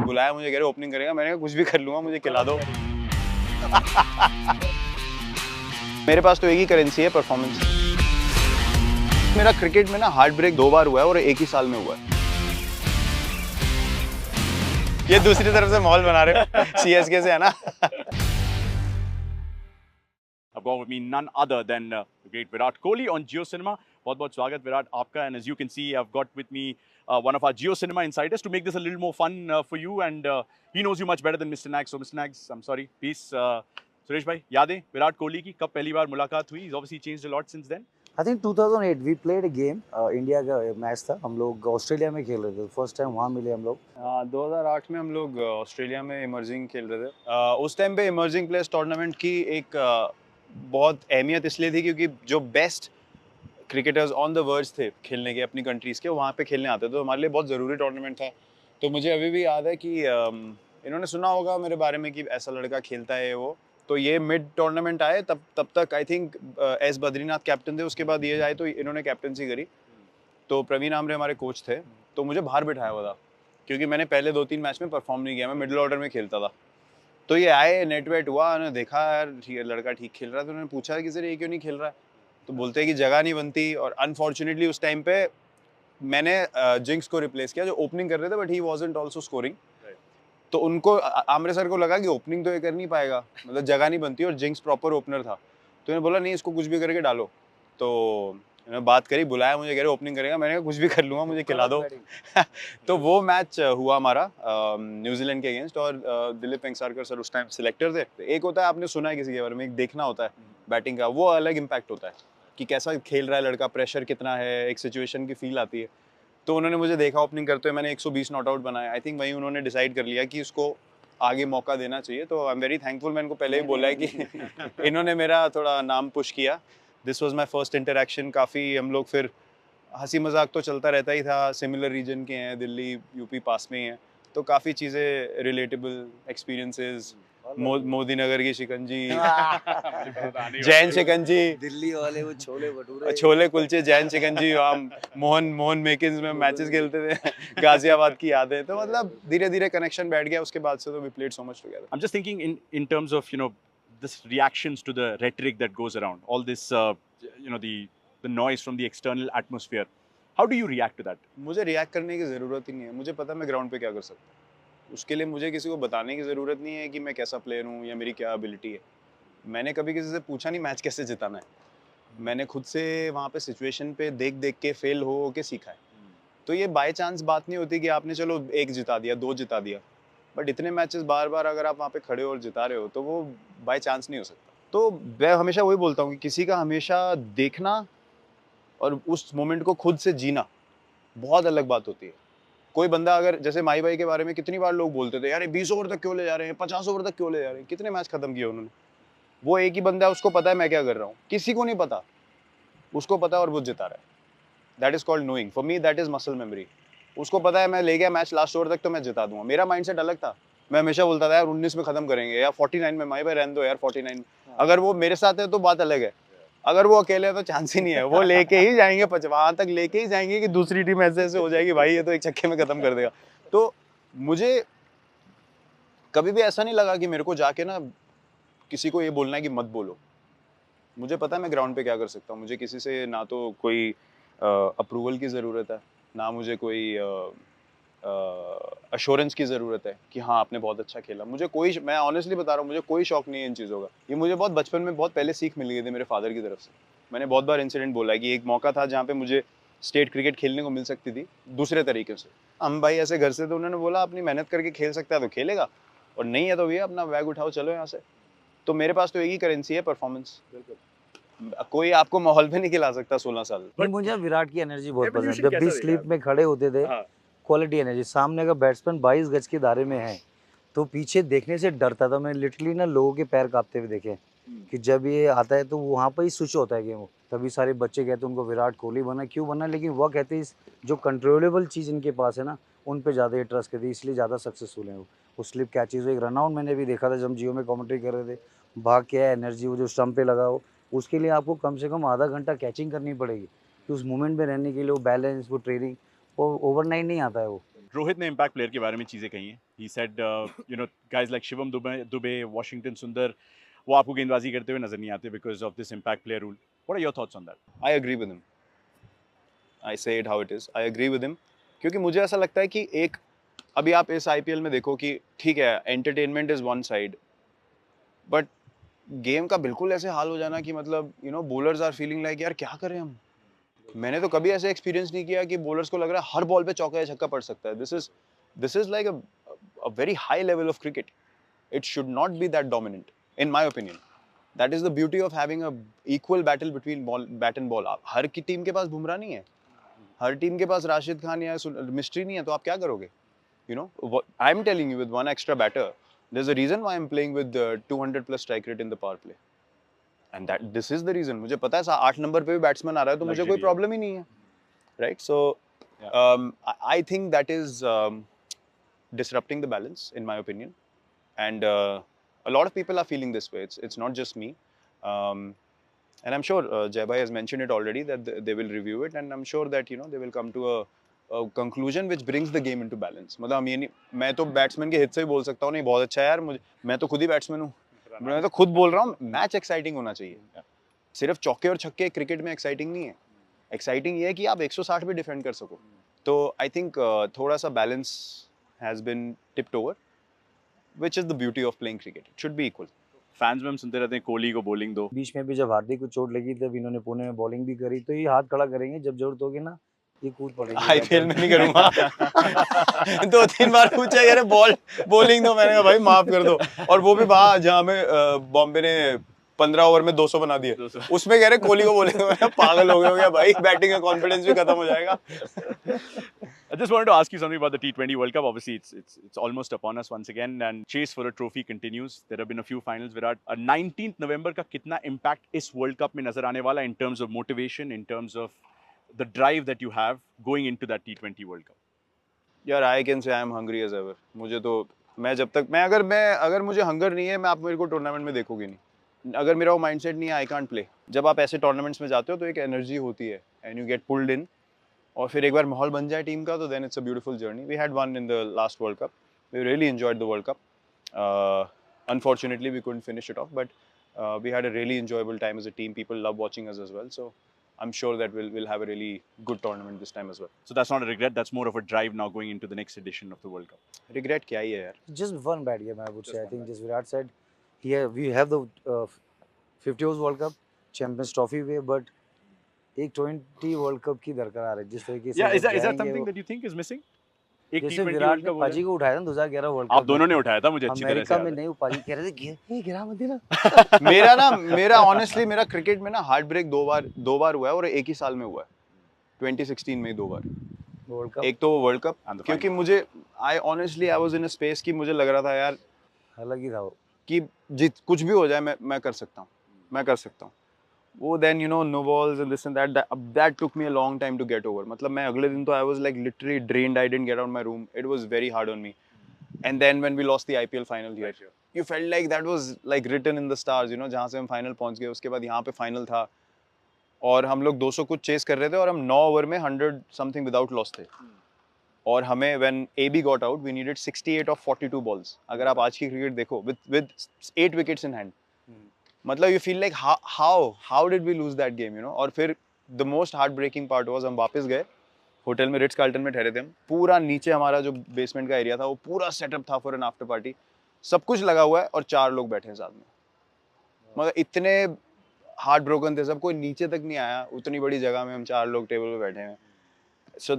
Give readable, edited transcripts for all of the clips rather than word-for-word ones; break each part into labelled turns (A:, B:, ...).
A: बुलाया मुझे, कह रहे ओपनिंग करेगा। मैंने कहा कुछ भी कर लूंगा, मुझे खिला दो। मेरे पास तो एक ही करेंसी है, परफॉर्मेंस। मेरा क्रिकेट में ना हार्ट ब्रेक 2 बार हुआ है और एक ही साल में हुआ है। ये दूसरी तरफ से माहौल बना रहे हो, सीएसके से है ना।
B: I've got with me none other than the great Virat Kohli on Jio Cinema. बहुत स्वागत विराट आपका, and as you can see, I've got with me one of our Jio Cinema insiders to make this a little more fun for you, and he knows you much better than Mr. Nags. So Mr. Nags, I'm sorry, please, Suresh भाई, यादें विराट कोहली की कब पहली बार मुलाकात हुई? He's obviously changed a lot since then.
C: I think 2008 we played a game. India का match था, हम लोग ऑस्ट्रेलिया में खेल रहे थे, फर्स्ट टाइम वहाँ मिले हम लोग।
A: 2008 में हम लोग ऑस्ट्रेलिया में इमर्जिंग खेल रहे थे। उस टाइम पे इमर्जिंग प्लेयर्स टूर्नामेंट की एक बहुत अहमियत इसलिए थी क्योंकि जो best cricketers on the verge थे खेलने के अपनी कंट्रीज़ के, वहाँ पे खेलने आते थे, तो हमारे लिए बहुत ज़रूरी टूर्नामेंट था। तो मुझे अभी भी याद है कि इन्होंने सुना होगा मेरे बारे में कि ऐसा लड़का खेलता है वो। तो ये मिड टूर्नामेंट आए तब तक I think S Badrinath captain थे, उसके बाद ये जाए तो इन्होंने कैप्टनसी करी। तो प्रवीण आमरे हमारे कोच थे, तो मुझे बाहर बिठाया हुआ था क्योंकि मैंने पहले 2-3 मैच में परफॉर्म नहीं किया, मैं मिडिल ऑर्डर में खेलता था। तो ये आए, नेट वेट हुआ, उन्होंने देखा यार लड़का ठीक खेल रहा है, तो उन्होंने पूछा कि सर ये क्यों नहीं खेल रहा है? तो बोलते हैं कि जगह नहीं बनती। और अनफॉर्चुनेटली उस टाइम पे मैंने जिंक्स को रिप्लेस किया जो ओपनिंग कर रहे थे, but he wasn't also scoring. तो उनको आमरे सर को लगा कि ओपनिंग तो ये कर नहीं पाएगा, मतलब जगह नहीं बनती, और जिंक्स प्रॉपर ओपनर था। तो इन्होंने बोला नहीं, इसको कुछ भी करके डालो। तो इन्होंने बात करी, बुलाया मुझे, कह रहे ओपनिंग करेगा। मैंने कहा कुछ भी कर लूँगा, मुझे खिला दो। तो वो मैच हुआ हमारा न्यूजीलैंड के अगेंस्ट, और दिलीप वेंगसरकर सर उस टाइम सिलेक्टर थे। एक होता है, आपने सुना है किसी के बारे में, एक देखना होता है बैटिंग का, वो अलग इम्पैक्ट होता है कि कैसा खेल रहा है लड़का, प्रेशर कितना है, एक सिचुएशन की फील आती है। तो उन्होंने मुझे देखा ओपनिंग करते हुए, मैंने 120 नॉट आउट बनाया। आई थिंक वहीं उन्होंने डिसाइड कर लिया कि उसको आगे मौका देना चाहिए। तो आई एम वेरी थैंकफुल, मैंने इनको पहले ही बोला है कि इन्होंने मेरा थोड़ा नाम पुश किया। This was my first interaction. काफ़ी हम लोग फिर हंसी मजाक तो चलता रहता ही था, सिमिलर रीजन के हैं, दिल्ली यूपी पास में ही हैं, तो काफ़ी चीज़ें रिलेटेबल एक्सपीरियंसेस। मोदी नगर की शिकंजी, जैन शिकंजी,
C: दिल्ली वाले वो छोले भटूरे,
A: छोले कुलचे, जैन शिकंजी, हम मोहन मेकिंस में मैचेस खेलते थे, गाजियाबाद की यादें। तो मतलब धीरे धीरे कनेक्शन बैठ गया, उसके बाद से तो we played so much together.
B: I'm just thinking in terms of this reactions to the rhetoric that goes around, all this the noise from the external atmosphere. How do you react to that?
A: मुझे react करने की ज़रूरत ही नहीं है, मुझे पता है मैं ग्राउंड पे क्या कर सकता हूँ। उसके लिए मुझे किसी को बताने की ज़रूरत नहीं है कि मैं कैसा प्लेयर हूँ या मेरी क्या एबिलिटी है। मैंने कभी किसी से पूछा नहीं मैच कैसे जिताना है। मैंने खुद से वहाँ पे सिचुएशन पे देख के फेल हो के सीखा है। तो ये बाय चांस बात नहीं होती कि आपने चलो 1 जिता दिया, 2 जिता दिया, बट इतने मैचेस बार-बार अगर आप वहाँ पे खड़े हो और जिता रहे हो तो वो बाय चांस नहीं हो सकता। तो मैं हमेशा वही बोलता हूँ कि किसी का हमेशा देखना और उस मोमेंट को खुद से जीना बहुत अलग बात होती है। कोई बंदा अगर, जैसे माही भाई के बारे में कितनी बार लोग बोलते थे यार ये 20 ओवर तक क्यों ले जा रहे हैं, 50 ओवर तक क्यों ले जा रहे हैं, कितने मैच खत्म किए उन्होंने। वो एक ही बंदा है, उसको पता है मैं क्या कर रहा हूँ, किसी को नहीं पता, उसको पता है और वो जिता रहा है। That is called knowing. For me that is muscle memory. उसको पता है मैं ले गया मैच लास्ट ओवर तक तो मैं जिता दूंगा। मेरा माइंडसेट अलग था, मैं हमेशा बोलता था यार 19 में खत्म करेंगे या 49 में, माही भाई रहने दो यार 49। अगर वो मेरे साथ है तो बात अलग है, अगर वो अकेले है तो चांस ही नहीं है। वो लेके ही जाएंगे, वहां तक लेके ही जाएंगे कि दूसरी टीम ऐसे ऐसे हो जाएगी, भाई ये तो एक छक्के में खत्म कर देगा। तो मुझे कभी भी ऐसा नहीं लगा कि मेरे को जाके ना किसी को ये बोलना है कि मत बोलो। मुझे पता है मैं ग्राउंड पे क्या कर सकता हूँ। मुझे किसी से ना तो कोई अप्रूवल की ज़रूरत है, ना मुझे कोई अश्योरेंस की ज़रूरत है कि हाँ आपने बहुत अच्छा खेला। मुझे कोई, मैं ऑनेस्टली बता रहा हूँ, मुझे कोई शौक नहीं है इन चीज़ों का। ये मुझे बहुत बचपन में बहुत पहले सीख मिल गई थी मेरे फादर की तरफ से। मैंने बहुत बार इंसिडेंट बोला है कि एक मौका था जहाँ पे मुझे स्टेट क्रिकेट खेलने को मिल सकती थी दूसरे तरीके से। हम भाई ऐसे घर से, तो उन्होंने बोला अपनी मेहनत करके खेल सकता है तो खेलेगा, और नहीं है तो भैया अपना बैग उठाओ चलो यहाँ से। तो मेरे पास तो एक ही करेंसी है, परफॉर्मेंस। कोई आपको माहौल पे नहीं खिला सकता 16 साल।
C: बट मुझे विराट की एनर्जी बहुत पसंद है। जब भी स्लीप में खड़े होते थे, क्वालिटी एनर्जी, सामने का बैट्समैन 22 गज के दायरे में है तो पीछे देखने से डरता था मैं। लिटरली ना लोगों के पैर कांपते हुए देखे कि जब ये आता है तो वहाँ पर ही स्विच होता है गेम। तभी सारे बच्चे कहते हैं उनको विराट कोहली बना, क्यों बना, लेकिन वह कहते हैं जो कंट्रोलेबल चीज़ इनके पास है ना, उन पे ज़्यादा ट्रस्ट करती है, इसलिए ज़्यादा सक्सेसफुल है वो स्लिप कैचेज। एक रनआउट मैंने भी देखा था जब जियो में कमेंट्री कर रहे थे, भाग के है एनर्जी, वो जो स्टंप पे लगा हो, उसके लिए आपको कम से कम आधा घंटा कैचिंग करनी पड़ेगी कि उस मोमेंट में रहने के लिए वो बैलेंस, वो ट्रेनिंग, वो ओवरनाइट नहीं आता है वो।
B: रोहित ने इम्पैक्ट प्लेयर के बारे में चीज़ें कही हैं. He said, guys like Shivam Dubey, Washington सुंदर, वो आपको गेंदबाजी करते हुए नजर नहीं आते because of this impact player rule. What are your thoughts on that?
A: I agree with him. I say it how it is. I agree with him. क्योंकि मुझे ऐसा लगता है कि एक अभी आप इस IPL में देखो कि ठीक है entertainment is one side, but game का बिल्कुल ऐसे हाल हो जाना कि मतलब बॉलर्स आर फीलिंग लाइक यार क्या करें हम. मैंने तो कभी ऐसे एक्सपीरियंस नहीं किया कि बॉलर्स को लग रहा है हर बॉल पे चौका या छक्का पड़ सकता है. This is like a very high level of cricket. It should not be that dominant in my opinion. That is the beauty of having a equal battle between bat and ball. हर की team के पास बुमराह नहीं है, हर team के पास राशिद खान या mystery नहीं है, तो आप क्या करोगे? I am telling you with one extra batter, there's a reason why I'm playing with 200 plus strike rate in the power play, and this is the reason. मुझे पता है 8 नंबर पे भी बैट्समैन आ रहा है तो मुझे कोई प्रॉब्लम ही नहीं है, right? So I think that is disrupting the balance in my opinion, and a lot of people are feeling this way. It's not just me, and I'm sure Jai Bhai has mentioned it already that they will review it, and I'm sure that they will come to a conclusion which brings the game into balance. मतलब हम ये नहीं, मैं तो batsman के हित से ही बोल सकता हूँ नहीं बहुत अच्छा है यार, मैं तो खुद ही बैट्समैन हूँ, मैं तो खुद बोल रहा हूँ मैच एक्साइटिंग होना चाहिए. सिर्फ चौके और छक्के क्रिकेट में एक्साइटिंग नहीं है. एक्साइटिंग ये है कि आप 160 भी डिफेंड कर सको. तो आई थिंक थोड़ा सा balance has been tipped over, which is the beauty of playing cricket. It should be equal.
B: Fans में हम सुनते रहते हैं कोहली को बॉलिंग दो.
C: बीच में भी जब हार्दिक को चोट लगी तब इन्होंने पुणे में बॉलिंग भी करी, तो ये हाथ खड़ा करेंगे जब जरूरत होगी ना, ये कूद पड़ेगी.
A: आईपीएल में नहीं करूंगा. 2-3 बार पूछा यार बॉलिंग दो, मैंने कहा भाई माफ कर दो. और वो भी वहां जहाँ में बॉम्बे ने 15 ओवर में 200 बना दिए, उसमें कह रहे कोहली को बोलेंगे. मैं पागल हो गया भाई, बैटिंग का कॉन्फिडेंस भी खत्म हो जाएगा.
B: I just wanted to ask you something about the T20 World Cup. Obviously, it's almost upon us once again, and chase for a trophy continues. There have been a few finals. Virat, 19th November का कितना impact इस World Cup में नजर आने वाला in terms of motivation, in terms of the drive that you have going into that T20 World Cup?
A: यार I can say I am hungry as ever. मुझे तो अगर मुझे हंगर नहीं है, मैं आप मेरे को टूर्नामेंट में देखोगे नहीं. अगर मेरा वो माइंडसेट नहीं है, आई कांट प्ले. जब आप ऐसे टूर्नामेंट्स में जाते हो तो एक एनर्जी होती है एंड यू गेट पुल्ड इन, और फिर एक बार माहौल बन जाए टीम का तो then it's a beautiful journey. We had one in the last World Cup. We really enjoyed the World Cup. Unfortunately we couldn't finish it off, but we had a really enjoyable time as a team. People love watching us as well, so I'm sure that we'll have a really good tournament this time as well.
B: So that's not a regret, that's more of a drive now going into the next edition of the World Cup.
A: Regret kya hi hai yaar?
C: Just one bad game, I would say. I think just Virat said, here we have the 50 overs World Cup, Champions Trophy way, but एक 20 world cup की दरकार है जिस तरीके से.
B: Yeah, is that something that you think is missing? एक
C: जैसे
B: T20
C: Virat
B: world
C: ने
B: कप
C: पाजी को उठाया था 2011 वर्ल्ड कप.
B: आप दोनों ने उठाया था, मुझे अच्छी तरह से
C: अमेरिका
B: याद
C: में
B: है.
C: नहीं, वो पाजी कह रहे थे गिरा मत देना.
A: मेरा ऑनेस्टली मेरा क्रिकेट में ना हार्ट ब्रेक दो बार हुआ है, और एक ही साल में हुआ है. 2016 में 2 बार
C: वर्ल्ड कप.
A: एक तो वर्ल्ड कप, क्योंकि मुझे I was in a space कि मुझे लग रहा था यार
C: अलग ही था वो
A: कि कुछ भी हो जाए मैं कर सकता हूँ. वो then no balls and this and that took me a long time to get over. मतलब मैं अगले दिन तो I was like literally drained. I didn't get out my room. It was very hard on me. And then when we lost the IPL final here, you felt like that was like written in the stars. जहाँ से हम final पहुंच गए, उसके बाद यहाँ पे final था और हम लोग 200 कुछ चेस कर रहे थे और हम 9 ओवर में 100 समथिंग विदाउट लॉस थे. और हमें when AB got out we needed 68 of 42 balls. अगर आप आज की क्रिकेट देखो विद 8 विकेट्स इन हैंड, मतलब you feel like how did we lose that game, और फिर the most heart breaking part was हम वापस गए होटल में, रिट्स कार्ल्टन में ठहरे थे हम. पूरा नीचे हमारा जो बेसमेंट का एरिया था वो पूरा सेटअप था फॉर एन आफ्टर पार्टी. सब कुछ लगा हुआ है और 4 लोग बैठे हैं साथ में. मतलब इतने हार्ट ब्रोकन थे सब, कोई नीचे तक नहीं आया. उतनी बड़ी जगह में हम 4 लोग टेबल पे बैठे हैं. So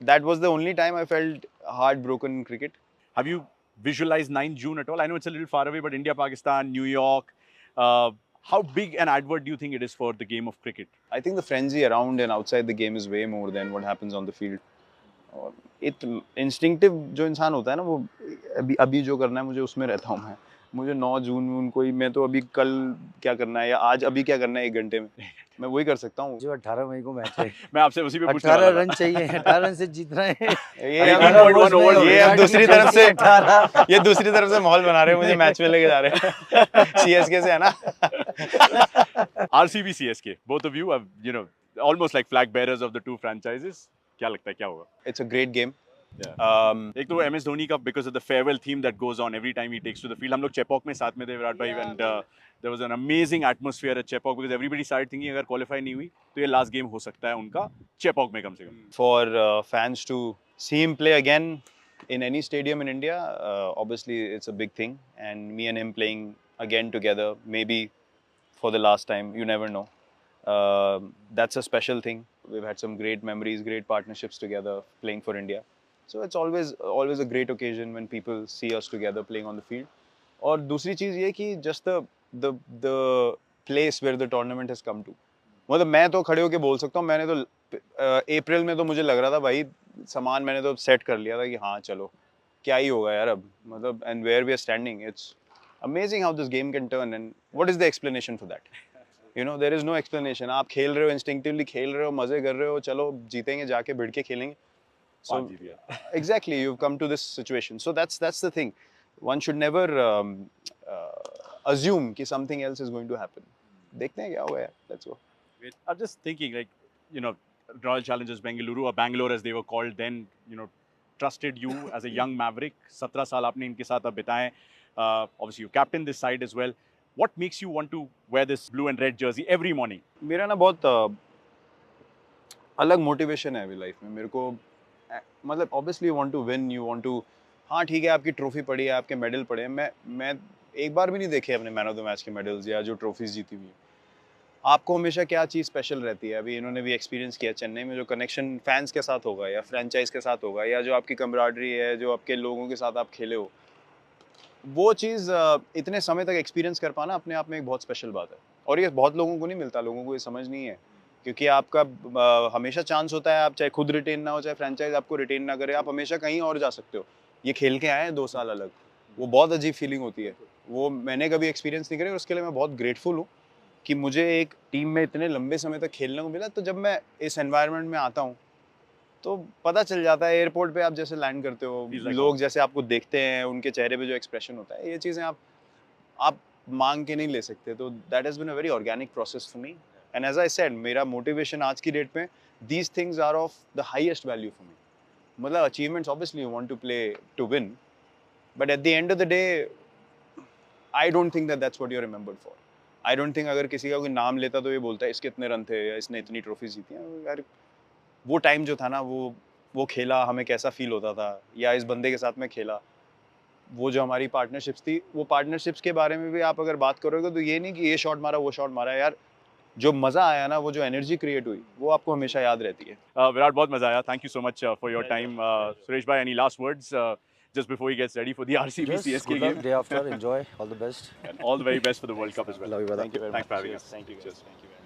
A: that was the only time I felt heart broken in cricket.
B: Have you visualized 9 June at all? I know it's a little far away, but India, Pakistan, New York, how big an advert do you think it is for the game of cricket?
A: I think the frenzy around and outside the game is way more than what happens on the field. और instinctive जो इंसान होता है ना, वो अभी जो करना है मुझे उसमें रहता हूँ मैं. मुझे 9 जून कोई, मैं तो अभी कल क्या करना है या आज अभी क्या करना है 1 घंटे में, मैं वही कर सकता हूँ.
C: जो 18 मई को मैच है.
B: मैं आपसे उसी पे पूछने वाला
C: 18 रन चाहिए, 18 रन से जीतना है.
A: ये अब दूसरी तरफ से माहौल बना रहे हैं, मुझे मैच में लेके जा रहे हैं. CSK से है ना.
B: RCB CSK, both of you are almost like flag bearers of the two franchises. क्या लगता है क्या होगा?
A: It's a great game.
B: एक तो MS धोनी का because of the farewell theme that goes on every time he takes to the field. हम लोग चेपॉक में साथ में थे विराट भाई and there was an amazing atmosphere at Chepauk because everybody started thinking अगर qualify नहीं हुई तो ये last game हो सकता है उनका चेपॉक में कम से कम.
A: For fans to see him play again in any stadium in India, obviously it's a big thing, and me and him playing again together, maybe for the last time, you never know. That's a special thing. We've had some great memories, great partnerships together playing for India. So it's always a great occasion when people see us together playing on the field. और दूसरी चीज़ ये कि just the place where the tournament has come to. मतलब मैं तो खड़े होके बोल सकता हूँ, मैंने तो अप्रैल में तो मुझे लग रहा था भाई सामान मैंने तो सेट कर लिया था कि हाँ चलो क्या ही होगा यार अब मतलब and where we are standing, it's amazing how this game can turn and what is the explanation for that? You know, there is no explanation. आप खेल रहे हो, instinctively खेल रहे हो, मजे कर रहे हो, चलो जीतेंगे जाके भिड़ के खेलेंगे. So exactly, you've come to this situation. So that's the thing. One should never assume कि something else is going to happen. देखते हैं क्या होगा यार. Let's go.
B: I'm just thinking like, you know, Royal Challengers Bengaluru or Bangalore as they were called then, you know, trusted you as a young maverick. 17 साल आपने इनके साथ अब बिताए. Obviously you captain this side as well. What makes you want to wear this blue and red jersey every morning?
A: मेरा ना बहुत अलग मोटिवेशन है अभी लाइफ में. मेरे को मतलब obviously you want to win, you want to, हाँ ठीक है आपकी ट्रॉफी पड़ी है, आपके मेडल पड़े हैं. मैं एक बार भी नहीं देखे अपने मैन ऑफ द मैच के मेडल्स या जो ट्रॉफीज जीती हुई. आपको हमेशा क्या चीज़ स्पेशल रहती है. अभी इन्होंने भी एक्सपीरियंस किया चेन्नई में, जो कनेक्शन फैंस के साथ होगा या फ्रेंचाइज के साथ होगा या जो आपकी कमराडरी है, जो आपके लोगों के साथ आप खेले हो, वो चीज़ इतने समय तक एक्सपीरियंस कर पाना अपने आप में एक बहुत स्पेशल बात है. और ये बहुत लोगों को नहीं मिलता, लोगों को ये समझ नहीं है. क्योंकि आपका हमेशा चांस होता है, आप चाहे खुद रिटेन ना हो चाहे फ्रेंचाइज आपको रिटेन ना करे, आप हमेशा कहीं और जा सकते हो. ये खेल के आए हैं 2 साल अलग, वो बहुत अजीब फीलिंग होती है. वो मैंने कभी एक्सपीरियंस नहीं करी और उसके लिए मैं बहुत ग्रेटफुल हूँ कि मुझे एक टीम में इतने लंबे समय तक खेलने को मिला. तो जब मैं इस एनवायरनमेंट में आता हूँ तो पता चल जाता है, एयरपोर्ट पे आप जैसे लैंड करते हो, लोग जैसे आपको देखते हैं, उनके चेहरे पे जो एक्सप्रेशन होता है, ये चीज़ें आप मांग के नहीं ले सकते. तो that has been a very organic process for me. And as I said, मेरा मोटिवेशन आज की डेट में, these things are of the highest value for me. मतलब achievements obviously you want to play to win, but at the end of the day I don't think that's what you are remembered for. I don't think अगर किसी का कोई नाम लेता तो ये बोलता है इसके इतने रन थे या इसने इतनी ट्रॉफीज जीती हैं. यार वो टाइम जो था ना, वो खेला, हमें कैसा फील होता था, या इस बंदे के साथ में खेला, वो जो हमारी पार्टनरशिप्स थी, वो पार्टनरशिप्स के बारे में भी आप अगर बात करोगे तो ये नहीं कि ये शॉट मारा वो शॉट मारा. यार जो मज़ा आया ना, वो जो एनर्जी क्रिएट हुई, वो आपको हमेशा याद रहती है.
B: विराट, बहुत मजा आया. Thank you so much for your time. Suresh भाई, any last words just before he gets ready for the RCB CSK game?
C: Day after, enjoy, all the best.
B: And all the very best for the World Cup as well.
C: Love you, brother.
A: Thank you very much.
B: Thanks for having us.
A: Thank you. Cheers. Thank you.